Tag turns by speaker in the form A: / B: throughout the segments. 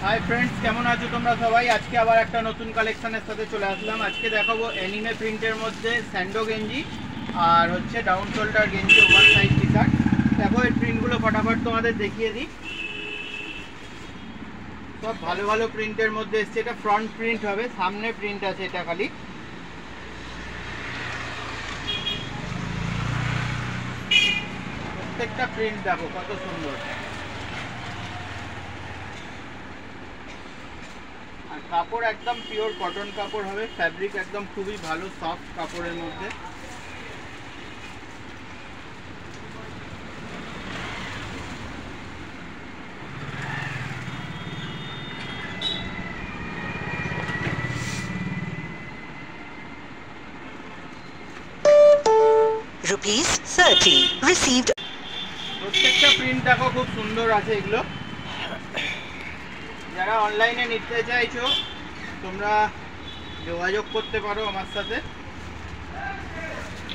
A: Hi friends केमन आछो तोमरा सबाई। आज के आबार एक नतून कलेक्शनेर साथे चले आसलाम। आज के देखाबो एनिमे प्रिंटेर मध्य सैंडो गेंजी और होच्छे डाउन शोल्डार गेंजी ओभार साइज टी शार्ट। देखो एर प्रिंटगुलो फटाफट तोमादेर देखिए दी। सब भालो भालो प्रिंटेर मध्य एसेছে। এটা फ्रंट प्रिंट হবে, सामने प्रिंट আছে এটা खाली। प्रत्येकटा प्रिंट देखो कत सुंदर। কাপড় একদম পিওর কটন কাপড় হবে, ফ্যাব্রিক একদম খুবই ভালো সফট কাপড়ের মধ্যে।
B: ₹30 received।
A: প্রত্যেকটা প্রিন্ট দেখো খুব সুন্দর আছে এগুলো। যারা অনলাইনে নিতে চাইছো তোমরা যোগাযোগ করতে পারো আমার সাথে।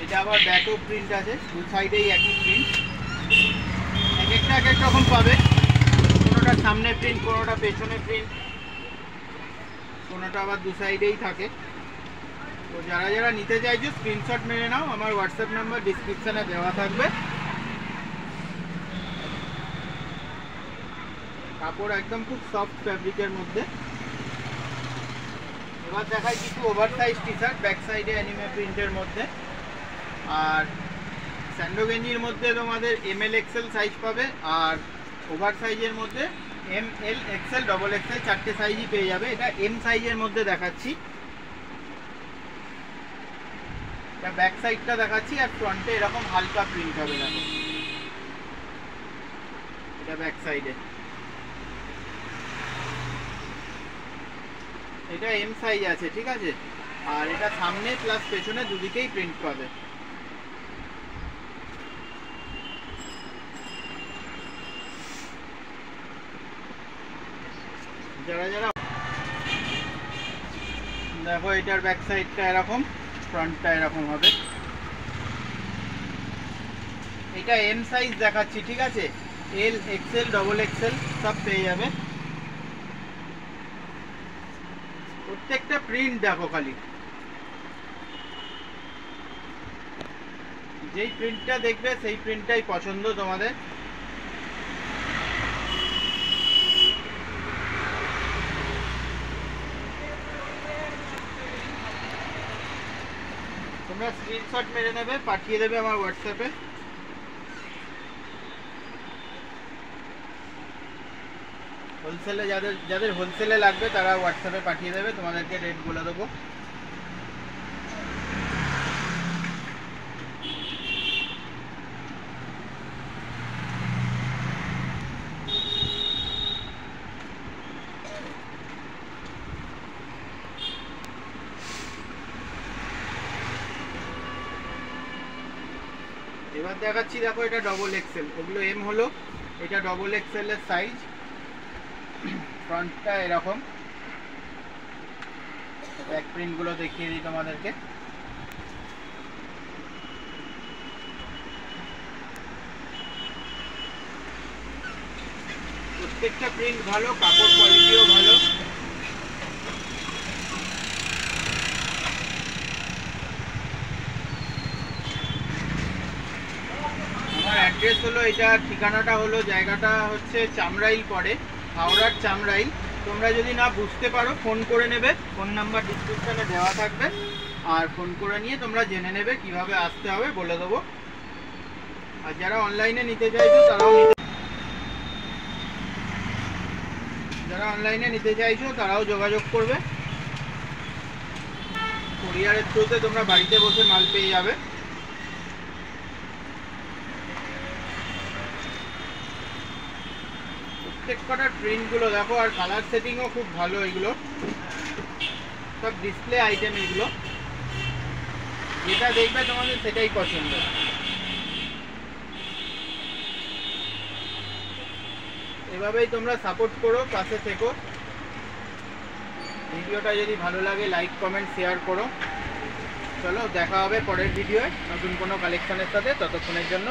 A: এটা আবার ব্যাকও প্রিন্ট আছে, দু সাইডেই একই প্রিন্ট। এক এক রকম পাবে, কোনোটা সামনে প্রিন্ট, কোনোটা পেছনে প্রিন্ট, কোনোটা আবার দু সাইডেই থাকে। তো যারা যারা নিতে চাইছো স্ক্রিনশট মেরে নাও, আমার হোয়াটসঅ্যাপ নাম্বার ডিসক্রিপশানে দেওয়া থাকবে। কাপড় একদম খুব সফট ফ্যাব্রিকের মধ্যে। এবার দেখাই কিছু over size T shirt back সাইডে অ্যানিমে প্রিন্টের মধ্যে। আর স্যান্ডো গেঞ্জির মধ্যে তোমাদের ML XL সাইজ পাবে, আর ওভার সাইজের মধ্যে ML XL ডবল XL চারটে সাইজই পেয়ে যাবে। এটা M সাইজের মধ্যে দেখাচ্ছি। এটা ব্যাক সাইডটা দেখাচ্ছি, আর ফ্রন্টে এরকম হালকা প্রিন্ট হবে দেখো। এটা ব্যাক সাইডে, এটা M সাইজ আছে, ঠিক আছে। আর এটা সামনে প্লাস পেছনে দুদিকেই প্রিন্ট পাবে। যারা যারা দেখো এটার ব্যাক সাইডটা এরকম, ফ্রন্টটা এরকম হবে। এটা M সাইজ দেখাচ্ছি, ঠিক আছে। L XL ডবল XL সব পেয়ে যাবে। প্রত্যেকটা প্রিন্ট দেখো খালি, যেই প্রিন্টটা দেখবে সেই প্রিন্টটাই পছন্দ তোমাদের। তোমরা স্ক্রিনশট মেরে নেবে, পাঠিয়ে দেবে আমার হোয়াটসঅ্যাপে। হোলসেলে যাদের হোলসেলে লাগবে তারা হোয়াটসঅ্যাপে পাঠিয়ে দেবে, তোমাদেরকে রেট বলে দেবো। এবার দেখাচ্ছি দেখো, এটা ডবল XL, ওগুলো M হলো, এটা ডবল XL এর সাইজ। ফ্রন্টটা এরকম, ব্যাক প্রিন্টগুলো দেখিয়ে দিই তোমাদেরকে। প্রত্যেকটা প্রিন্ট ভালো, কাপড় কোয়ালিটিও ভালো। আমার অ্যাড্রেস হলো, এটা ঠিকানাটা হলো, জায়গাটা হচ্ছে চামরাইল পড়ে, হাওড়ার চামরাইল। তোমরা যদি না বুঝতে পারো ফোন করে নেবে, ফোন নাম্বার ডিসক্রিপশনে দেওয়া থাকবে, আর ফোন করে নিয়ে তোমরা জেনে নেবে কিভাবে আসতে হবে, বলে দেবো। আর যারা অনলাইনে নিতে চাইছো তারাও যোগাযোগ করবে। কুরিয়ারের থ্রুতে তোমরা বাড়িতে বসে মাল পেয়ে যাবে। প্রত্যেক কটার প্রিন্টগুলো দেখো, আর কালার সেটিংও খুব ভালো। এগুলো সব ডিসপ্লে আইটেম, এগুলো যেটা দেখবে তোমাদের সেটাই পছন্দ। এভাবেই তোমরা সাপোর্ট করো, পাশে থেকো। ভিডিওটা যদি ভালো লাগে লাইক কমেন্ট শেয়ার করো। চলো দেখা হবে পরের ভিডিওয় নতুন কোনো কালেকশনের সাথে। ততক্ষণের জন্য